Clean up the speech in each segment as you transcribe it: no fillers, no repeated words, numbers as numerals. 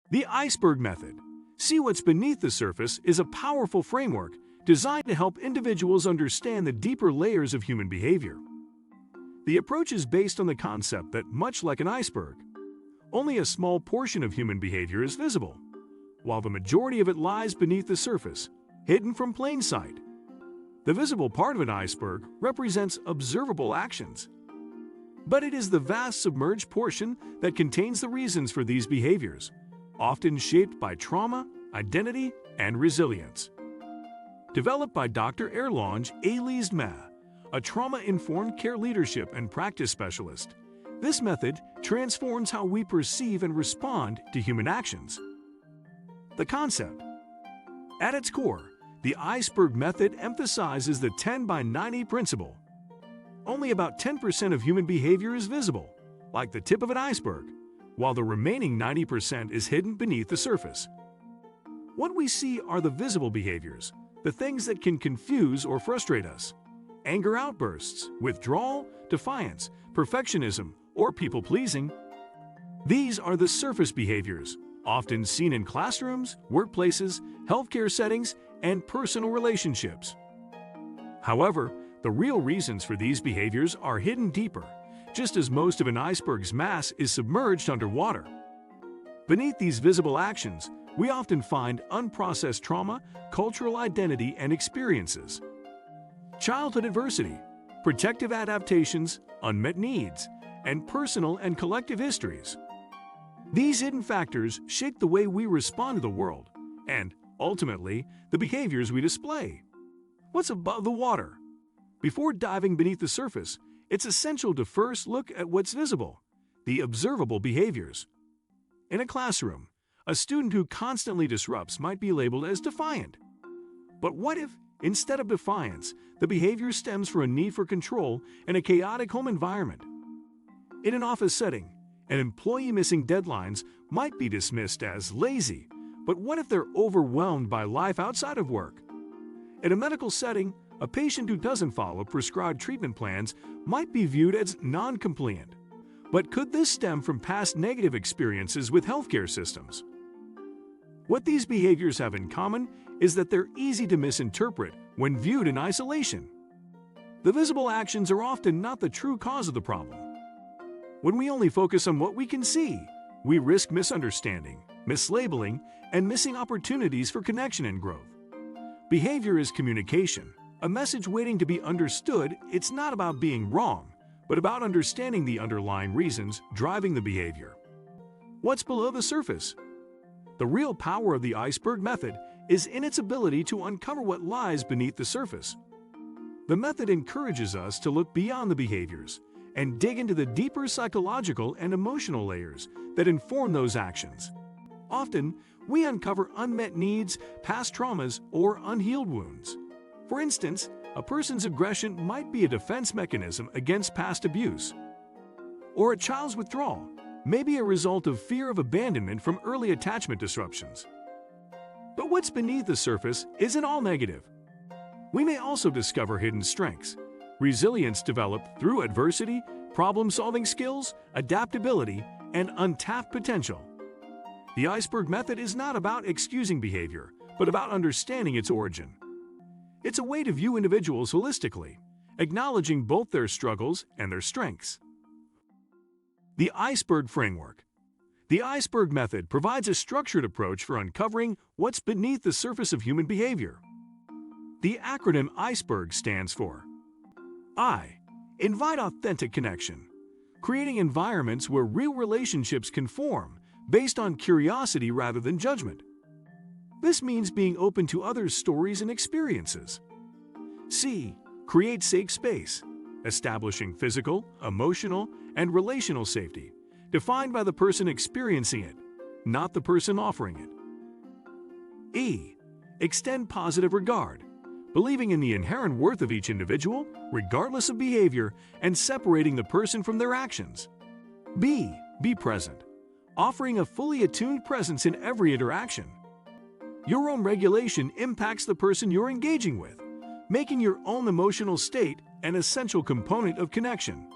The Iceberg Method, see what's beneath the surface, is a powerful framework designed to help individuals understand the deeper layers of human behavior. The approach is based on the concept that, much like an iceberg, only a small portion of human behavior is visible, while the majority of it lies beneath the surface, hidden from plain sight. The visible part of an iceberg represents observable actions, but it is the vast submerged portion that contains the reasons for these behaviors, often shaped by trauma, identity, and resilience. Developed by Dr. Erlange Elise-Meh, a trauma-informed care leadership and practice specialist, this method transforms how we perceive and respond to human actions. The concept. At its core, the Iceberg Method emphasizes the 10 by 90 principle. Only about 10% of human behavior is visible, like the tip of an iceberg, while the remaining 90% is hidden beneath the surface. What we see are the visible behaviors, the things that can confuse or frustrate us: anger outbursts, withdrawal, defiance, perfectionism, or people-pleasing. These are the surface behaviors, often seen in classrooms, workplaces, healthcare settings, and personal relationships. However, the real reasons for these behaviors are hidden deeper, just as most of an iceberg's mass is submerged underwater. Beneath these visible actions, we often find unprocessed trauma, cultural identity, and experiences. Childhood adversity, protective adaptations, unmet needs, and personal and collective histories. These hidden factors shape the way we respond to the world and, ultimately, the behaviors we display. What's above the water? Before diving beneath the surface, it's essential to first look at what's visible, the observable behaviors. In a classroom, a student who constantly disrupts might be labeled as defiant. But what if, instead of defiance, the behavior stems from a need for control in a chaotic home environment? In an office setting, an employee missing deadlines might be dismissed as lazy, but what if they're overwhelmed by life outside of work? In a medical setting, a patient who doesn't follow prescribed treatment plans might be viewed as non-compliant. But could this stem from past negative experiences with healthcare systems? What these behaviors have in common is that they're easy to misinterpret when viewed in isolation. The visible actions are often not the true cause of the problem. When we only focus on what we can see, we risk misunderstanding, mislabeling, and missing opportunities for connection and growth. Behavior is communication, a message waiting to be understood. It's not about being wrong, but about understanding the underlying reasons driving the behavior. What's below the surface? The real power of the Iceberg Method is in its ability to uncover what lies beneath the surface. The method encourages us to look beyond the behaviors and dig into the deeper psychological and emotional layers that inform those actions. Often, we uncover unmet needs, past traumas, or unhealed wounds. For instance, a person's aggression might be a defense mechanism against past abuse, or a child's withdrawal may be a result of fear of abandonment from early attachment disruptions. But what's beneath the surface isn't all negative. We may also discover hidden strengths, resilience developed through adversity, problem-solving skills, adaptability, and untapped potential. The Iceberg Method is not about excusing behavior, but about understanding its origin. It's a way to view individuals holistically, acknowledging both their struggles and their strengths. The Iceberg Framework. The Iceberg Method provides a structured approach for uncovering what's beneath the surface of human behavior. The acronym Iceberg stands for I. Invite authentic connection, creating environments where real relationships can form based on curiosity rather than judgment. This means being open to others' stories and experiences. C. Create safe space, establishing physical, emotional, and relational safety, defined by the person experiencing it, not the person offering it. E. Extend positive regard, believing in the inherent worth of each individual, regardless of behavior, and separating the person from their actions. B. Be present, offering a fully attuned presence in every interaction. Your own regulation impacts the person you're engaging with, making your own emotional state an essential component of connection.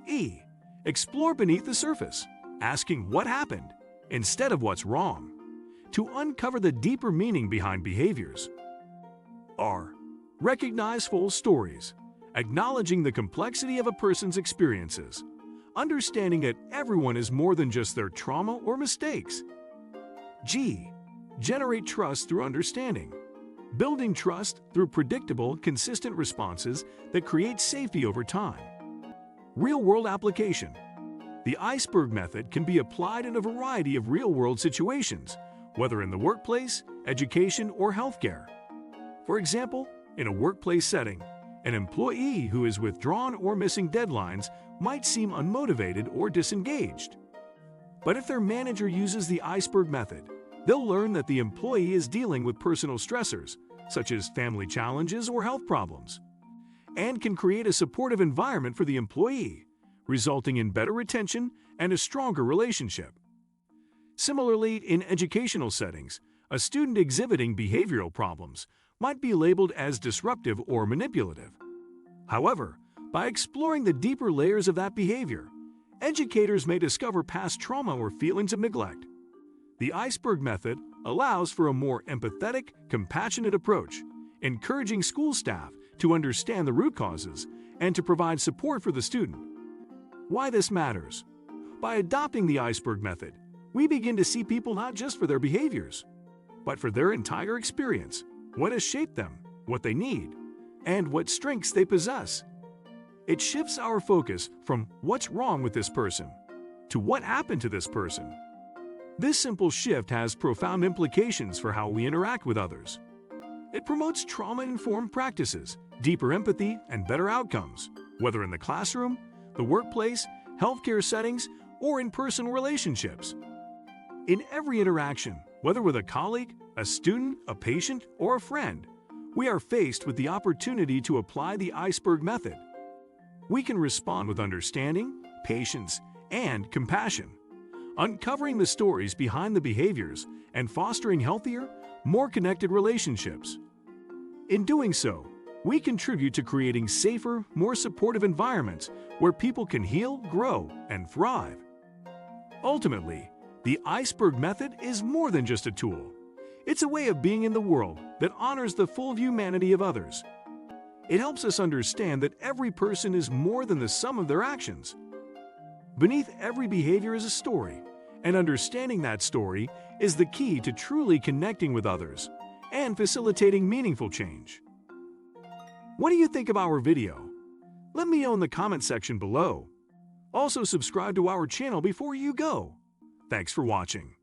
E. Explore beneath the surface, asking what happened, instead of what's wrong, to uncover the deeper meaning behind behaviors. R. Recognize full stories, acknowledging the complexity of a person's experiences, understanding that everyone is more than just their trauma or mistakes. G. Generate trust through understanding, building trust through predictable, consistent responses that create safety over time. Real-world application. The Iceberg Method can be applied in a variety of real-world situations, whether in the workplace, education, or healthcare. For example, in a workplace setting, an employee who is withdrawn or missing deadlines might seem unmotivated or disengaged. But if their manager uses the Iceberg Method, they'll learn that the employee is dealing with personal stressors, such as family challenges or health problems, and can create a supportive environment for the employee, resulting in better retention and a stronger relationship. Similarly, in educational settings, a student exhibiting behavioral problems might be labeled as disruptive or manipulative. However, by exploring the deeper layers of that behavior, educators may discover past trauma or feelings of neglect. The Iceberg Method allows for a more empathetic, compassionate approach, encouraging school staff to understand the root causes and to provide support for the student. Why this matters? By adopting the Iceberg Method, we begin to see people not just for their behaviors, but for their entire experience, what has shaped them, what they need, and what strengths they possess. It shifts our focus from what's wrong with this person to what happened to this person. This simple shift has profound implications for how we interact with others. It promotes trauma-informed practices, deeper empathy, and better outcomes, whether in the classroom, the workplace, healthcare settings, or in personal relationships. In every interaction, whether with a colleague, a student, a patient, or a friend, we are faced with the opportunity to apply the Iceberg Method. We can respond with understanding, patience, and compassion, uncovering the stories behind the behaviors and fostering healthier, more connected relationships. In doing so, we contribute to creating safer, more supportive environments where people can heal, grow, and thrive. Ultimately, the Iceberg Method is more than just a tool. It's a way of being in the world that honors the full humanity of others. It helps us understand that every person is more than the sum of their actions. Beneath every behavior is a story, and understanding that story is the key to truly connecting with others and facilitating meaningful change. What do you think of our video? Let me know in the comment section below. Also, subscribe to our channel before you go. Thanks for watching.